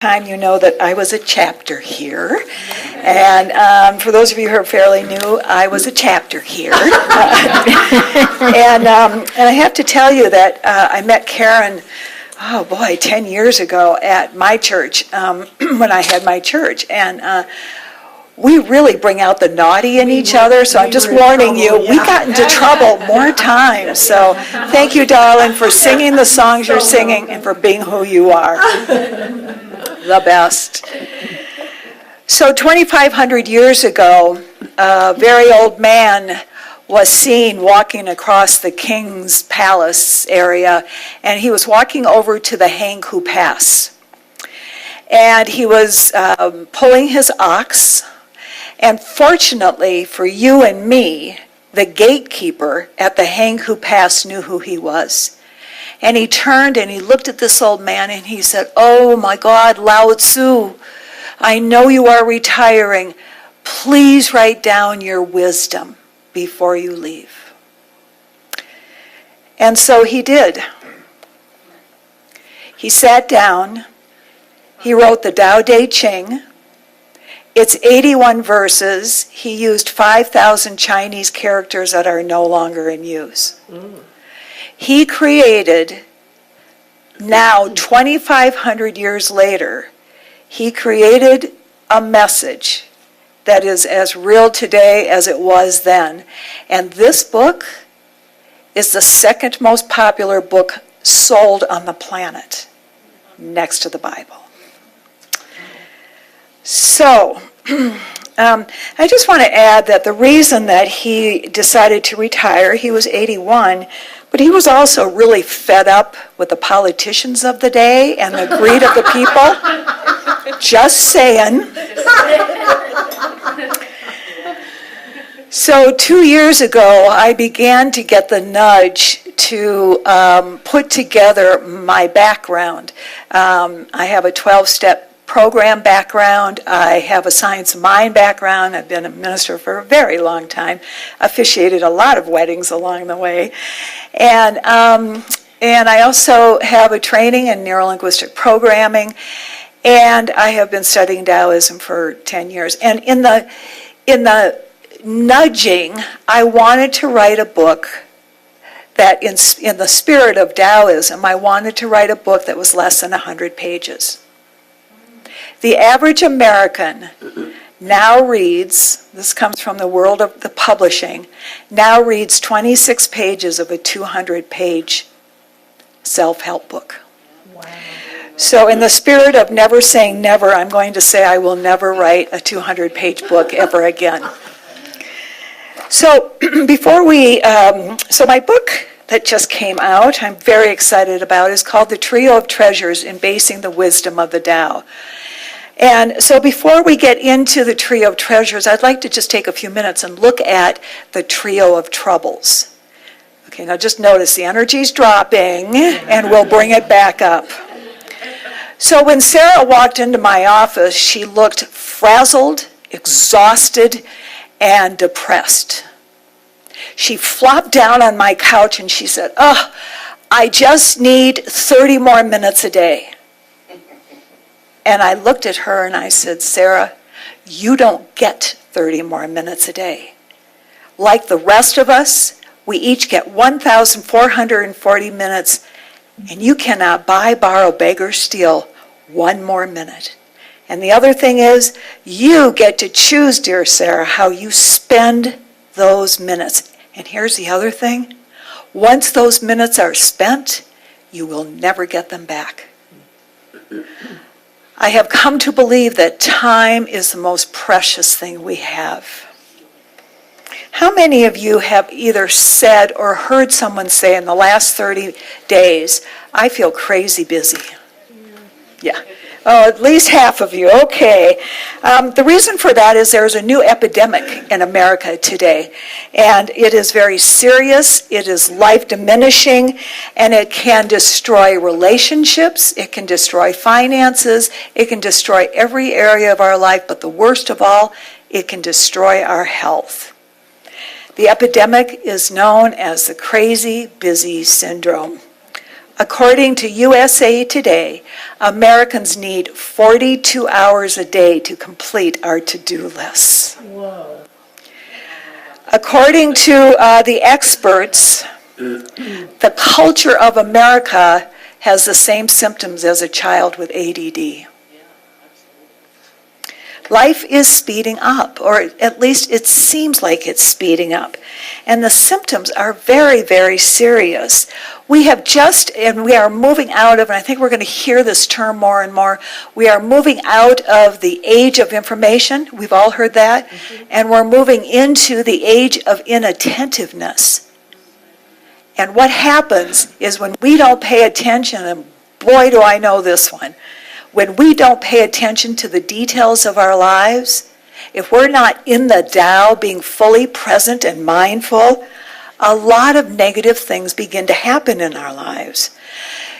Time you know that I was a chapter here, and for those of you who are fairly new, I was a chapter here, and I have to tell you that I met Karen, 10 years ago at my church when I had my church, and we really bring out the naughty in each other, so I'm just warning you, we got into trouble more times. So thank you, darling, for singing the songs you're singing and for being who you are. The best. So 2,500 years ago, a very old man was seen walking across the king's palace area, and he was walking over to the Hangku Pass. And he was pulling his ox, and fortunately for you and me, the gatekeeper at the Hangku Pass knew who he was. And he turned and he looked at this old man and he said, "Oh my God, Lao Tzu, I know you are retiring. Please write down your wisdom before you leave." And so he did. He sat down. He wrote the Tao Te Ching. It's 81 verses. He used 5,000 Chinese characters that are no longer in use. He created, now 2,500 years later, he created a message that is as real today as it was then. And this book is the second most popular book sold on the planet, next to the Bible. So, I just want to add that the reason that he decided to retire, he was 81, but he was also really fed up with the politicians of the day and the greed of the people. Just saying. So 2 years ago, I began to get the nudge to put together my background. I have a 12-step program background. I have a science of mind background. I've been a minister for a very long time, officiated a lot of weddings along the way. And I also have a training in neurolinguistic programming, and I have been studying Taoism for 10 years. And in the nudging, I wanted to write a book that in the spirit of Taoism, I wanted to write a book that was less than 100 pages. The average American now reads, this comes from the world of the publishing, now reads 26 pages of a 200-page self-help book. Wow. So in the spirit of never saying never, I'm going to say I will never write a 200-page book ever again. So so my book that just came out, I'm very excited about, is called The Trio of Treasures, Embasing the Wisdom of the Tao. And so before we get into the Trio of Treasures, I'd like to just take a few minutes and look at the Trio of Troubles. Okay, now just notice the energy's dropping, and we'll bring it back up. So when Sarah walked into my office, she looked frazzled, exhausted, and depressed. She flopped down on my couch and she said, I just need 30 more minutes a day. And I looked at her and I said, Sarah, you don't get 30 more minutes a day. Like the rest of us, we each get 1,440 minutes, and you cannot buy, borrow, beg, or steal one more minute. And the other thing is, you get to choose, dear Sarah, how you spend those minutes. And here's the other thing. Once those minutes are spent, you will never get them back. I have come to believe that time is the most precious thing we have. How many of you have either said or heard someone say in the last 30 days, I feel crazy busy? Yeah. Oh, at least half of you. Okay. The reason for that is there's a new epidemic in America today, and it is very serious, it is life-diminishing, and it can destroy relationships, it can destroy finances, it can destroy every area of our life, but the worst of all, it can destroy our health. The epidemic is known as the crazy busy syndrome. According to USA Today, Americans need 42 hours a day to complete our to-do lists. Whoa. According to the experts, the culture of America has the same symptoms as a child with ADD. Life is speeding up, or at least it seems like it's speeding up. And the symptoms are very, very serious. We are moving out of, and I think we're going to hear this term more and more, we are moving out of the age of information, we've all heard that, and we're moving into the age of inattentiveness. And what happens is when we don't pay attention, and boy do I know this one, when we don't pay attention to the details of our lives, if we're not in the Tao, being fully present and mindful, a lot of negative things begin to happen in our lives.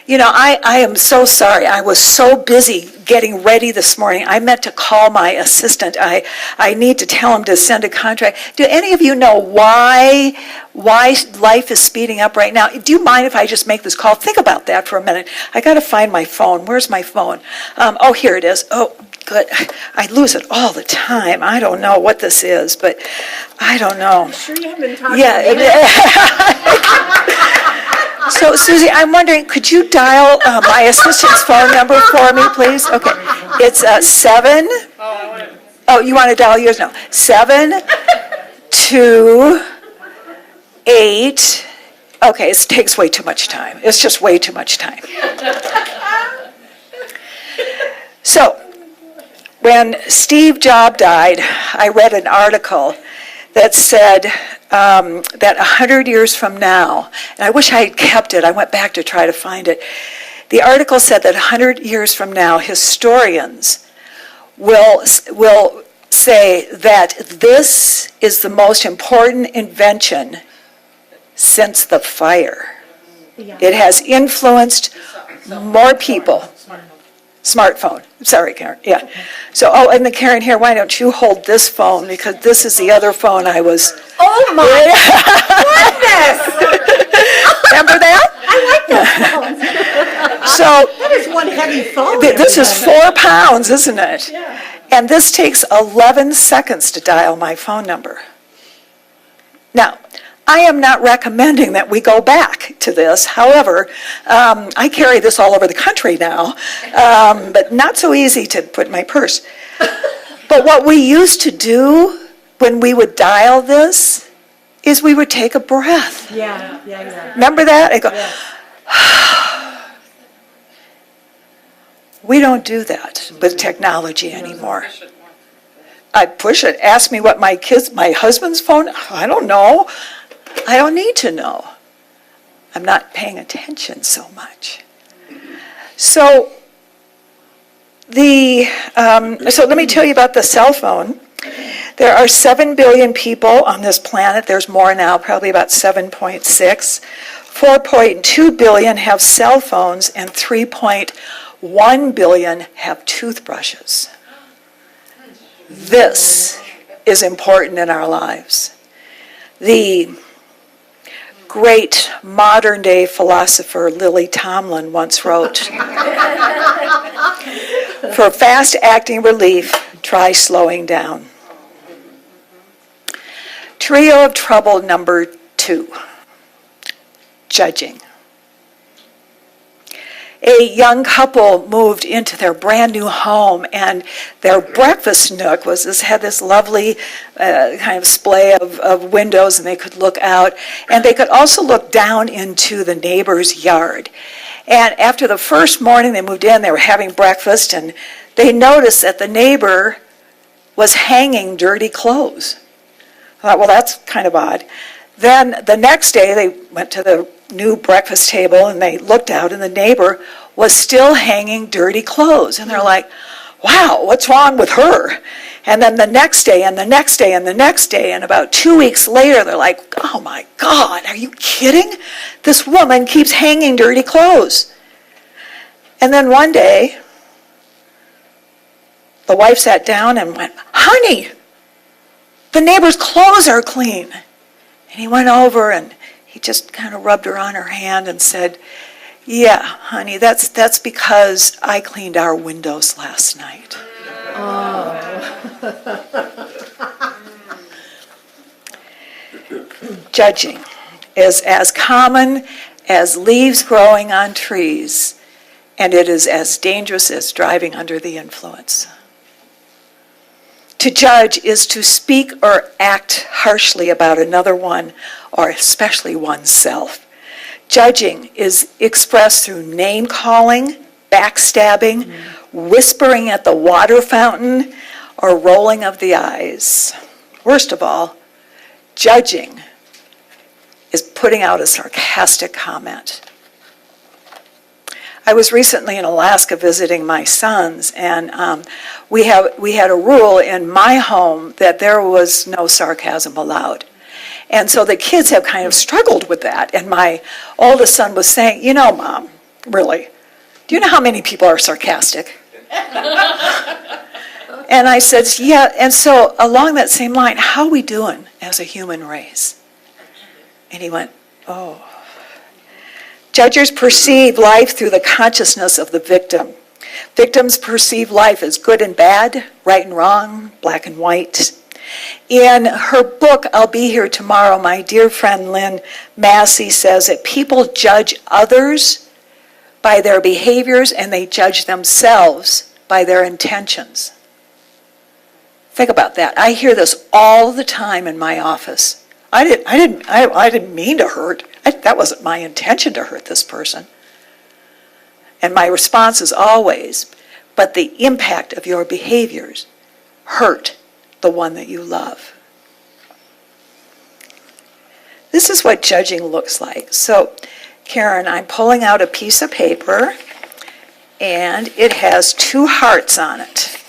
You know, I am so sorry. I was so busy getting ready this morning. I meant to call my assistant. I need to tell him to send a contract. Do any of you know why life is speeding up right now? Do you mind if I just make this call? Think about that for a minute. I got to find my phone. Where's my phone? Oh, here it is. Oh, good. I lose it all the time. I don't know what this is, but I don't know. Sure you haven't been talking to me? So, Susie, I'm wondering, could you dial my assistant's phone number for me, please? Okay. It's 7. Oh, you want to dial yours? No. 7, 2, 8. Okay, it takes way too much time. It's just way too much time. So, when Steve Jobs died, I read an article that said that 100 years from now, and I wish I had kept it, I went back to try to find it. The article said that 100 years from now, historians will say that this is the most important invention since the fire. Yeah. It has influenced more people. Smartphone. Sorry, Karen. Yeah. So, and then Karen, here, why don't you hold this phone, because this is the other phone I was... Oh my goodness! Remember that? I like those phones. So... That is one heavy phone. This is 4 pounds, isn't it? Yeah. And this takes 11 seconds to dial my phone number. Now, I am not recommending that we go back to this. However, I carry this all over the country now, but not so easy to put in my purse. But what we used to do when we would dial this is we would take a breath. Yeah. Remember that? I go, we don't do that with technology anymore. I push it. Ask me what my husband's phone, I don't know. I don't need to know. I'm not paying attention so much. So let me tell you about the cell phone. There are 7 billion people on this planet. There's more now, probably about 7.6. 4.2 billion have cell phones, and 3.1 billion have toothbrushes. This is important in our lives. The great modern-day philosopher Lily Tomlin once wrote, "For fast-acting relief, try slowing down." Trio of trouble number 2, judging. A young couple moved into their brand new home, and their breakfast nook had this lovely kind of splay of windows, and they could look out, and they could also look down into the neighbor's yard. And after the first morning they moved in, they were having breakfast, and they noticed that the neighbor was hanging dirty clothes. I thought, well, that's kind of odd. Then the next day they went to the new breakfast table and they looked out, and the neighbor was still hanging dirty clothes. And they're like, wow, what's wrong with her? And then the next day and the next day and the next day, and about 2 weeks later, they're like, oh my God, are you kidding? This woman keeps hanging dirty clothes. And then one day, the wife sat down and went, honey, the neighbor's clothes are clean. And he went over and he just kind of rubbed her on her hand and said, Yeah, honey, that's because I cleaned our windows last night. Judging is as common as leaves growing on trees, and it is as dangerous as driving under the influence. To judge is to speak or act harshly about another one, or especially oneself. Judging is expressed through name-calling, backstabbing, whispering at the water fountain, or rolling of the eyes. Worst of all, judging is putting out a sarcastic comment. I was recently in Alaska visiting my sons, and we had a rule in my home that there was no sarcasm allowed. And so the kids have kind of struggled with that. And my oldest son was saying, you know, Mom, really, do you know how many people are sarcastic? And I said, yeah. And so along that same line, how are we doing as a human race? And he went, oh. Judges perceive life through the consciousness of the victim. Victims perceive life as good and bad, right and wrong, black and white. In her book, I'll Be Here Tomorrow, my dear friend Lynn Massey says that people judge others by their behaviors and they judge themselves by their intentions. Think about that. I hear this all the time in my office. I didn't mean to hurt. That wasn't my intention to hurt this person. And my response is always, but the impact of your behaviors hurt the one that you love. This is what judging looks like. So, Karen, I'm pulling out a piece of paper, and it has 2 hearts on it.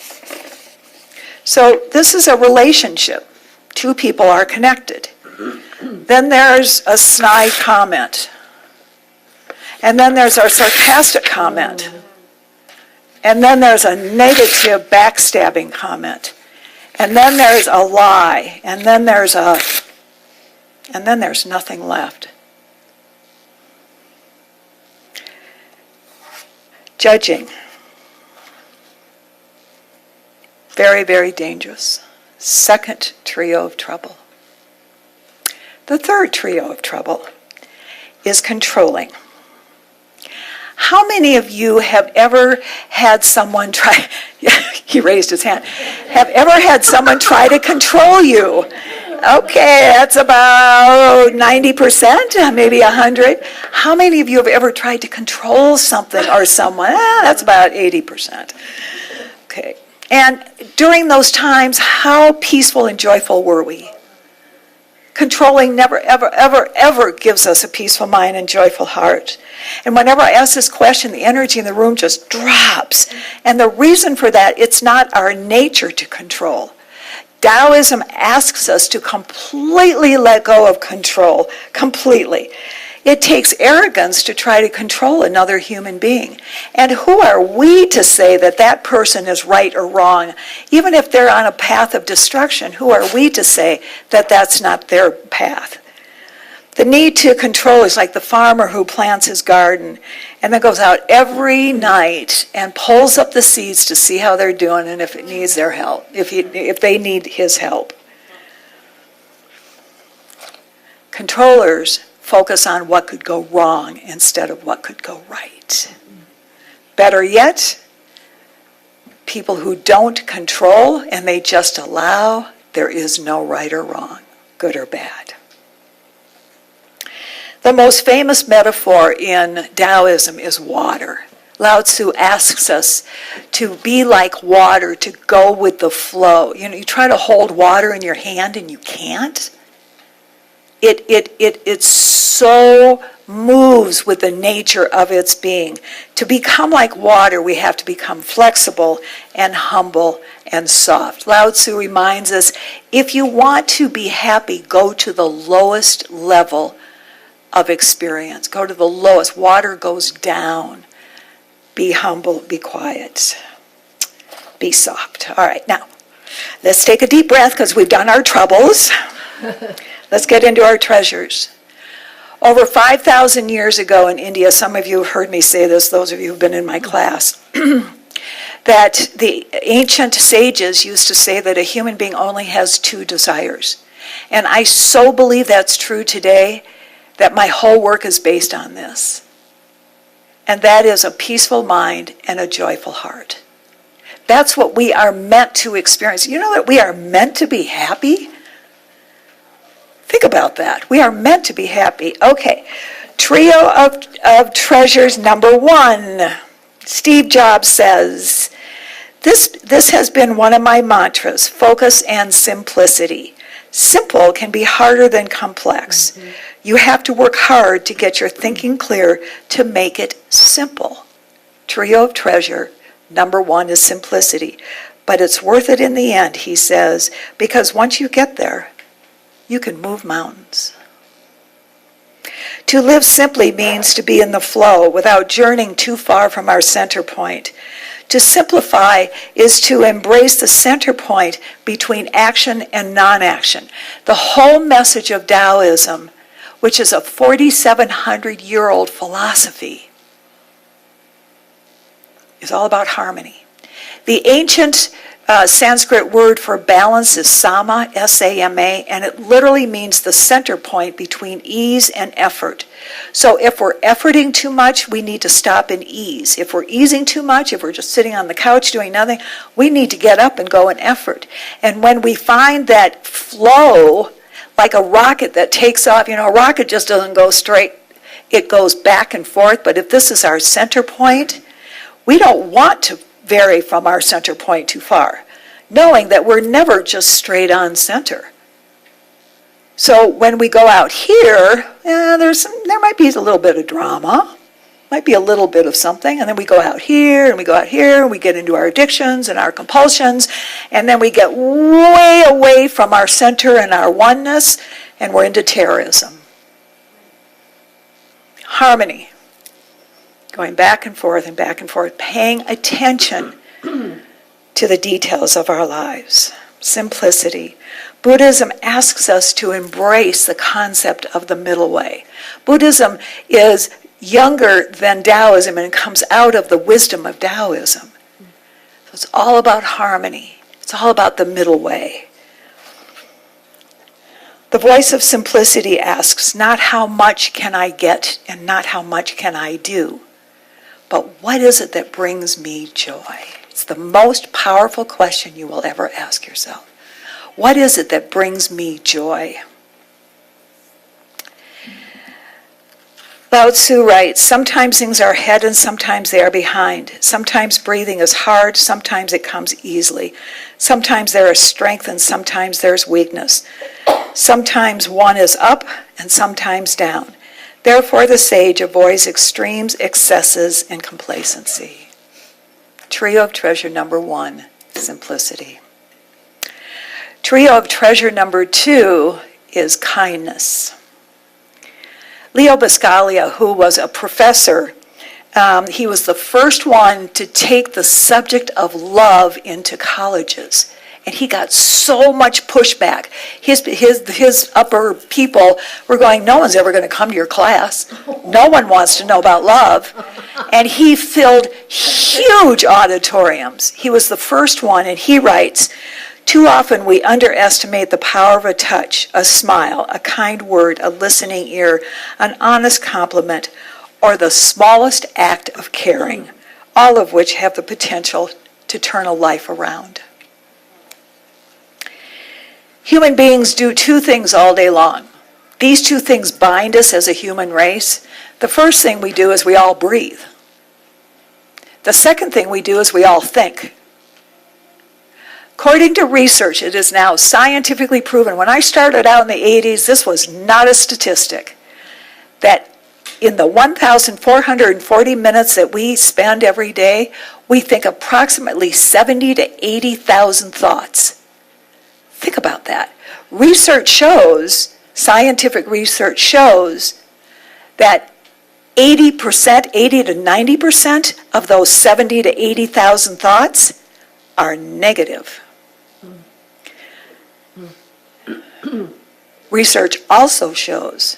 So this is a relationship. 2 people are connected. Then there's a snide comment. And then there's our sarcastic comment. And then there's a negative backstabbing comment. And then there's a lie. And then there's nothing left. Judging. Very, very dangerous. Second trio of trouble. The third trio of trouble is controlling. How many of you have ever had someone try, he raised his hand, have ever had someone try to control you? Okay, that's about 90%, maybe 100. How many of you have ever tried to control something or someone? That's about 80%. Okay. And during those times, how peaceful and joyful were we? Controlling never, ever, ever, ever gives us a peaceful mind and joyful heart. And whenever I ask this question, the energy in the room just drops. And the reason for that, it's not our nature to control. Taoism asks us to completely let go of control, completely. It takes arrogance to try to control another human being. And who are we to say that that person is right or wrong? Even if they're on a path of destruction, who are we to say that that's not their path? The need to control is like the farmer who plants his garden and then goes out every night and pulls up the seeds to see how they're doing and if it needs their help, if they need his help. Controllers focus on what could go wrong instead of what could go right. Better yet, people who don't control and they just allow, there is no right or wrong, good or bad. The most famous metaphor in Taoism is water. Lao Tzu asks us to be like water, to go with the flow. You know, you try to hold water in your hand and you can't. It so moves with the nature of its being. To become like water, we have to become flexible and humble and soft. Lao Tzu reminds us, if you want to be happy, go to the lowest level of experience. Go to the lowest. Water goes down. Be humble, be quiet, be soft. All right, now, let's take a deep breath because we've done our troubles. Let's get into our treasures. Over 5,000 years ago in India, some of you have heard me say this, those of you who've been in my class, that the ancient sages used to say that a human being only has two desires. And I so believe that's true today that my whole work is based on this. And that is a peaceful mind and a joyful heart. That's what we are meant to experience. You know that we are meant to be happy? Think about that. We are meant to be happy. Okay, trio of treasures number 1. Steve Jobs says, this has been one of my mantras, focus and simplicity. Simple can be harder than complex. Mm-hmm. You have to work hard to get your thinking clear to make it simple. Trio of treasure, number 1 is simplicity. But it's worth it in the end, he says, because once you get there, you can move mountains. To live simply means to be in the flow without journeying too far from our center point. To simplify is to embrace the center point between action and non-action. The whole message of Taoism, which is a 4,700-year-old philosophy, is all about harmony. The ancient Sanskrit word for balance is sama, S-A-M-A, and it literally means the center point between ease and effort. So if we're efforting too much, we need to stop and ease. If we're easing too much, if we're just sitting on the couch doing nothing, we need to get up and go and effort. And when we find that flow, like a rocket that takes off, a rocket just doesn't go straight. It goes back and forth, but if this is our center point, we don't want to vary from our center point too far, knowing that we're never just straight on center. So when we go out here, there might be a little bit of drama, might be a little bit of something, and then we go out here, and we go out here, and we get into our addictions and our compulsions, and then we get way away from our center and our oneness, and we're into terrorism. Harmony. Going back and forth, paying attention to the details of our lives. Simplicity. Buddhism asks us to embrace the concept of the middle way. Buddhism is younger than Taoism and comes out of the wisdom of Taoism. So it's all about harmony. It's all about the middle way. The voice of simplicity asks, not how much can I get and not how much can I do, but what is it that brings me joy? It's the most powerful question you will ever ask yourself. What is it that brings me joy? Lao Tzu writes, sometimes things are ahead and sometimes they are behind. Sometimes breathing is hard, sometimes it comes easily. Sometimes there is strength and sometimes there's weakness. Sometimes one is up and sometimes down. Therefore, the sage avoids extremes, excesses, and complacency. Trio of treasure number 1, simplicity. Trio of treasure number 2 is kindness. Leo Buscaglia, who was a professor, he was the first one to take the subject of love into colleges. And he got so much pushback. His upper people were going, no one's ever going to come to your class. No one wants to know about love. And he filled huge auditoriums. He was the first one, and he writes, too often we underestimate the power of a touch, a smile, a kind word, a listening ear, an honest compliment, or the smallest act of caring, all of which have the potential to turn a life around. Human beings do 2 things all day long. These 2 things bind us as a human race. The first thing we do is we all breathe. The second thing we do is we all think. According to research, it is now scientifically proven. When I started out in the 80s, this was not a statistic, that in the 1,440 minutes that we spend every day, we think approximately 70 to 80,000 thoughts. Think about that. Research shows, scientific research shows, that 80 to 90% of those 70 to 80,000 thoughts are negative. Research also shows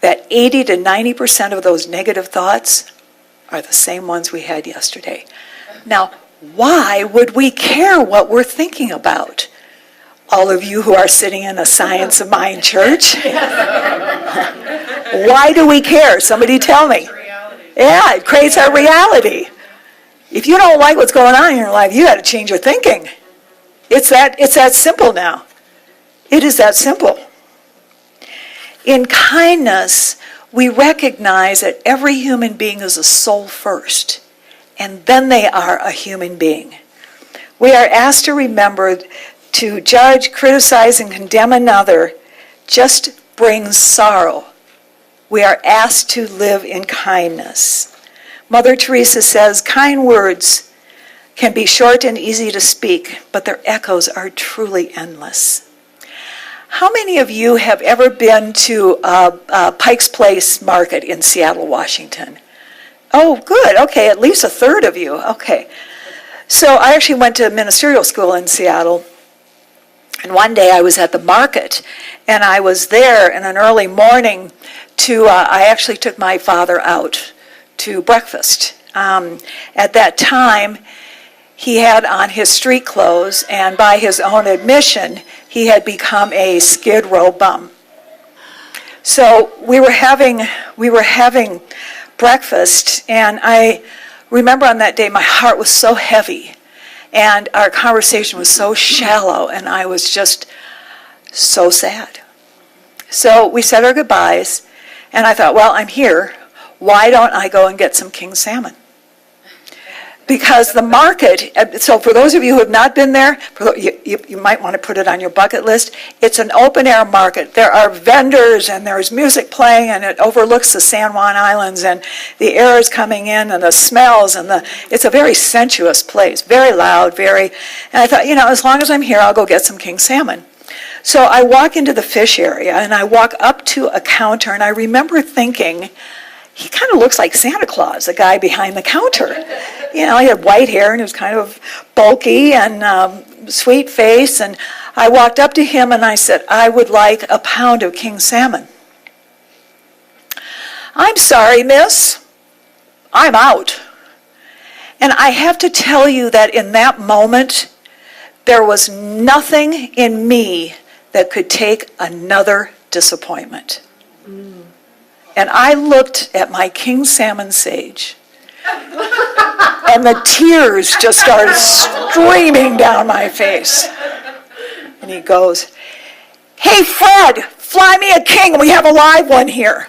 that 80 to 90% of those negative thoughts are the same ones we had yesterday. Now, why would we care what we're thinking about? All of you who are sitting in a Science of Mind church. Why do we care? Somebody tell me. Yeah, it creates our reality. If you don't like what's going on in your life, you got to change your thinking. It's that simple now. It is that simple. In kindness, we recognize that every human being is a soul first, and then they are a human being. We are asked to remember to judge, criticize, and condemn another just brings sorrow. We are asked to live in kindness. Mother Teresa says, kind words can be short and easy to speak, but their echoes are truly endless. How many of you have ever been to Pike's Place Market in Seattle, Washington? Oh, good. Okay, at least a third of you. Okay. So I actually went to ministerial school in Seattle. And one day I was at the market, and I was there in an early morning I actually took my father out to breakfast. At that time, he had on his street clothes, and by his own admission, he had become a Skid Row bum. So we were having breakfast, and I remember on that day my heart was so heavy, and our conversation was so shallow, and I was just so sad. So we said our goodbyes, and I thought, well, I'm here. Why don't I go and get some king salmon? Because the market, so for those of you who have not been there, you might want to put it on your bucket list. It's an open-air market. There are vendors, and there's music playing, and it overlooks the San Juan Islands, and the air is coming in, and the smells, and it's a very sensuous place, very loud, and I thought, as long as I'm here, I'll go get some king salmon. So I walk into the fish area, and I walk up to a counter, and I remember thinking, he kind of looks like Santa Claus, the guy behind the counter. He had white hair, and he was kind of bulky and sweet face. And I walked up to him, and I said, I would like a pound of king salmon. I'm sorry, miss. I'm out. And I have to tell you that in that moment, there was nothing in me that could take another disappointment. And I looked at my king salmon sage, and the tears just started streaming down my face. And he goes, hey, Fred, fly me a king. We have a live one here.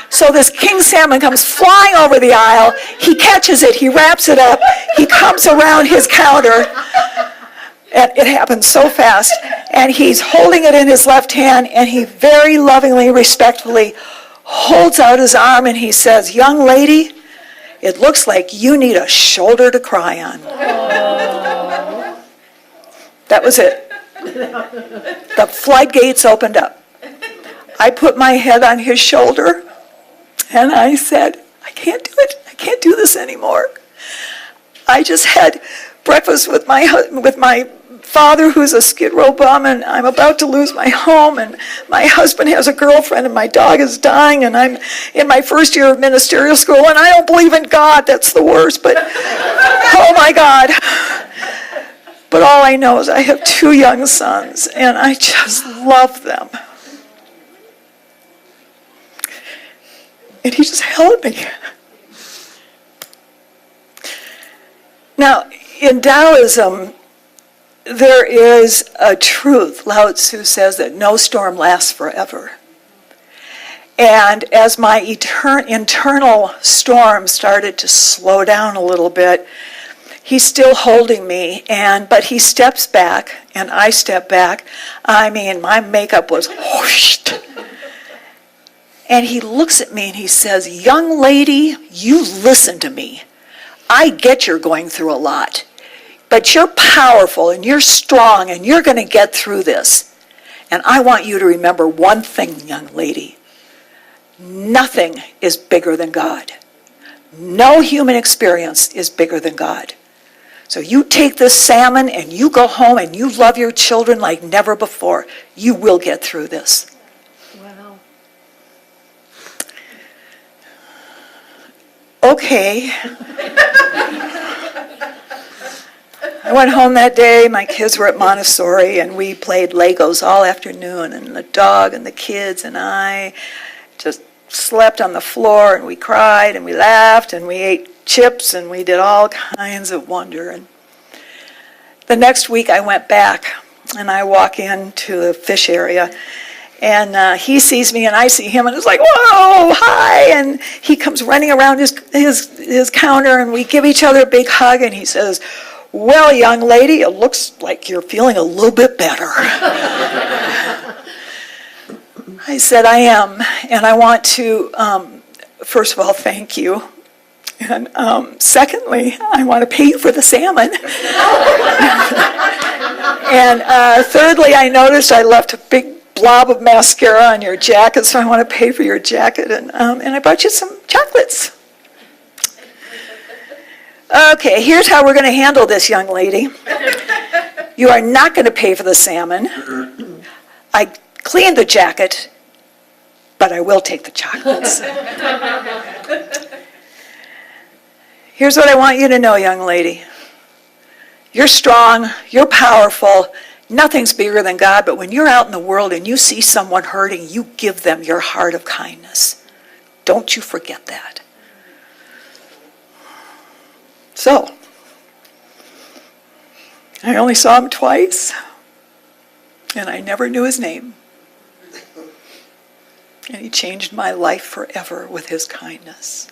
So this king salmon comes flying over the aisle. He catches it. He wraps it up. He comes around his counter. And it happened so fast. And he's holding it in his left hand, and he very lovingly, respectfully holds out his arm, and he says, young lady, it looks like you need a shoulder to cry on. Aww. That was it. The floodgates opened up. I put my head on his shoulder, and I said, I can't do it. I can't do this anymore. I just had breakfast with my father, who's a Skid Row bum, and I'm about to lose my home, and my husband has a girlfriend, and my dog is dying, and I'm in my first year of ministerial school, and I don't believe in God. That's the worst, but oh my God. But all I know is I have 2 young sons, and I just love them. And he just held me. Now, in Taoism, there is a truth. Lao Tzu says that no storm lasts forever. And as my internal storm started to slow down a little bit, he's still holding me, but he steps back, and I step back. I mean, my makeup was whooshed. And he looks at me and he says, young lady, you listen to me. I get you're going through a lot. But you're powerful and you're strong and you're going to get through this. And I want you to remember one thing, young lady. Nothing is bigger than God. No human experience is bigger than God. So you take this salmon and you go home and you love your children like never before. You will get through this. Wow. Okay. I went home that day, my kids were at Montessori, and we played Legos all afternoon, and the dog and the kids and I just slept on the floor, and we cried, and we laughed, and we ate chips, and we did all kinds of wonder. And the next week I went back, and I walk into the fish area, and he sees me, and I see him, and it's like, whoa, hi, and he comes running around his counter, and we give each other a big hug, and he says, well, young lady, it looks like you're feeling a little bit better. I said, I am, and I want to, first of all, thank you. And secondly, I want to pay you for the salmon. And thirdly, I noticed I left a big blob of mascara on your jacket, so I want to pay for your jacket, and I brought you some chocolates. Okay, here's how we're going to handle this, young lady. You are not going to pay for the salmon. I cleaned the jacket, but I will take the chocolates. Here's what I want you to know, young lady. You're strong, you're powerful, nothing's bigger than God, but when you're out in the world and you see someone hurting, you give them your heart of kindness. Don't you forget that. So, I only saw him twice, and I never knew his name. And he changed my life forever with his kindness.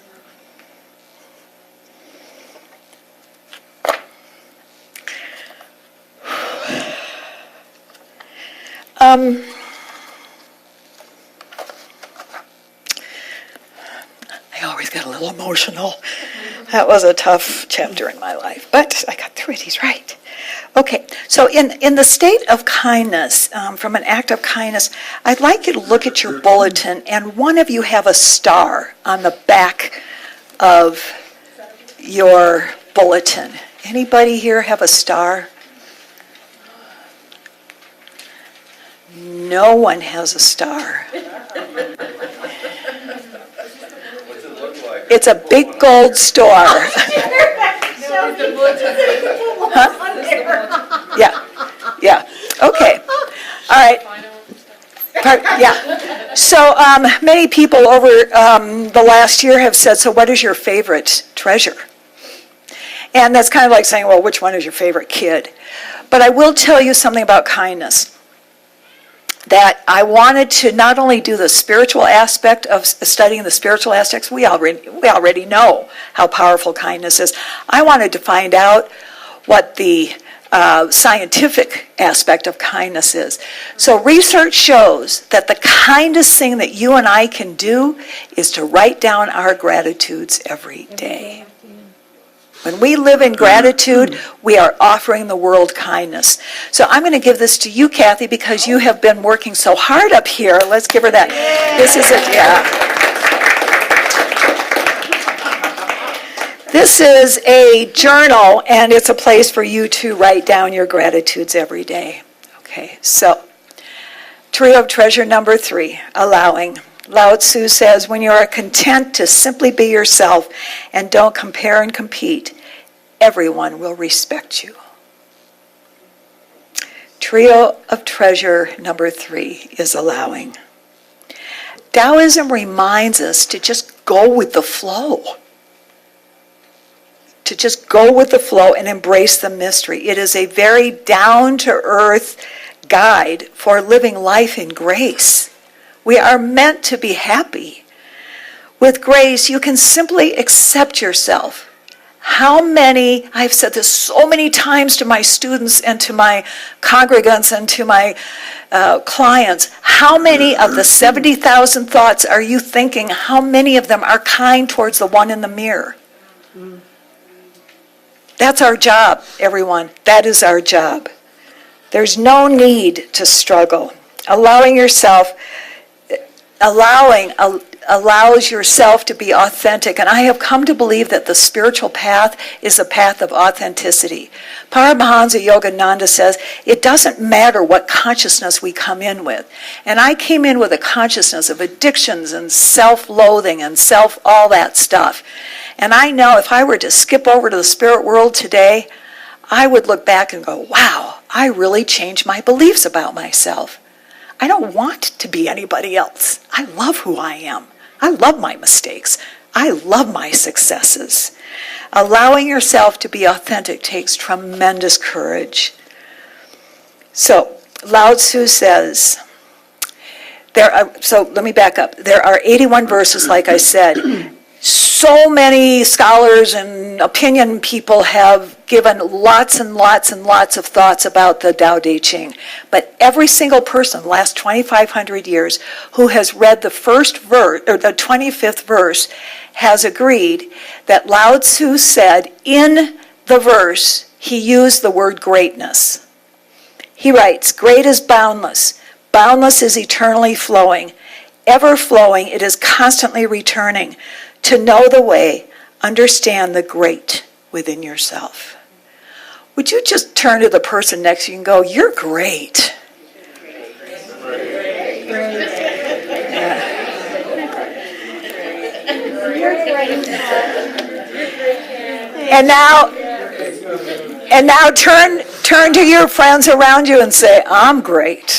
I always get a little emotional. That was a tough chapter in my life, but I got through it. He's right. Okay, so in the state of kindness, from an act of kindness, I'd like you to look at your bulletin, and one of you have a star on the back of your bulletin. Anybody here have a star? No one has a star. It's a big gold star. Huh? Yeah. Okay. All right. Yeah. So many people over the last year have said, so what is your favorite treasure? And that's kind of like saying, well, which one is your favorite kid? But I will tell you something about kindness. That I wanted to not only do the spiritual aspect of studying the spiritual aspects, we already know how powerful kindness is. I wanted to find out what the scientific aspect of kindness is. So research shows that the kindest thing that you and I can do is to write down our gratitudes every day. When we live in gratitude, we are offering the world kindness. So I'm going to give this to you, Kathy, because you have been working so hard up here. Let's give her that. This is it, yeah. This is a journal, and it's a place for you to write down your gratitudes every day. Okay, so trio of treasure number 3, allowing. Lao Tzu says, when you are content to simply be yourself and don't compare and compete, everyone will respect you. Trio of treasure number 3 is allowing. Taoism reminds us to just go with the flow. To just go with the flow and embrace the mystery. It is a very down-to-earth guide for living life in grace. We are meant to be happy. With grace, you can simply accept yourself. I've said this so many times to my students and to my congregants and to my clients, how many of the 70,000 thoughts are you thinking? How many of them are kind towards the one in the mirror? That's our job, everyone. That is our job. There's no need to struggle. Allowing allows yourself to be authentic. And I have come to believe that the spiritual path is a path of authenticity. Paramahansa Yogananda says, it doesn't matter what consciousness we come in with. And I came in with a consciousness of addictions and self-loathing and all that stuff. And I know if I were to skip over to the spirit world today, I would look back and go, wow, I really changed my beliefs about myself. I don't want to be anybody else. I love who I am. I love my mistakes. I love my successes. Allowing yourself to be authentic takes tremendous courage. So, Lao Tzu says, so let me back up. There are 81 verses, like I said. So many scholars and opinion people have given lots and lots and lots of thoughts about the Tao Te Ching. But every single person the last 2,500 years who has read the first verse, or the 25th verse, has agreed that Lao Tzu said in the verse, he used the word greatness. He writes, great is boundless. Boundless is eternally flowing. Ever flowing, it is constantly returning. To know the way, understand the great within yourself. Would you just turn to the person next to you and go, you're great. And now turn to your friends around you and say, I'm great.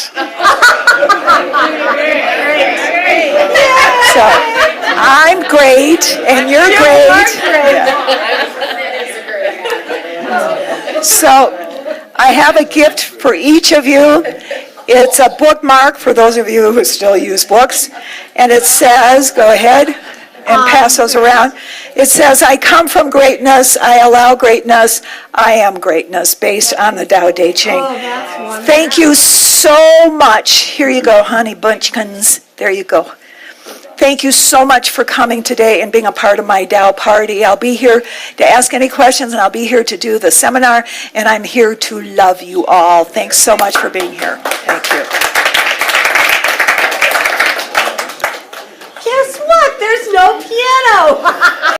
So, I'm great, and you're great. Yeah. So, I have a gift for each of you. It's a bookmark for those of you who still use books. And it says, go ahead and pass those around. It says, I come from greatness, I allow greatness, I am greatness, based on the Tao Te Ching. Oh, that's wonderful. Thank you so much. Here you go, honey bunchkins. There you go. Thank you so much for coming today and being a part of my Tao party. I'll be here to ask any questions, and I'll be here to do the seminar, and I'm here to love you all. Thanks so much for being here. Thank you. Guess what? There's no piano.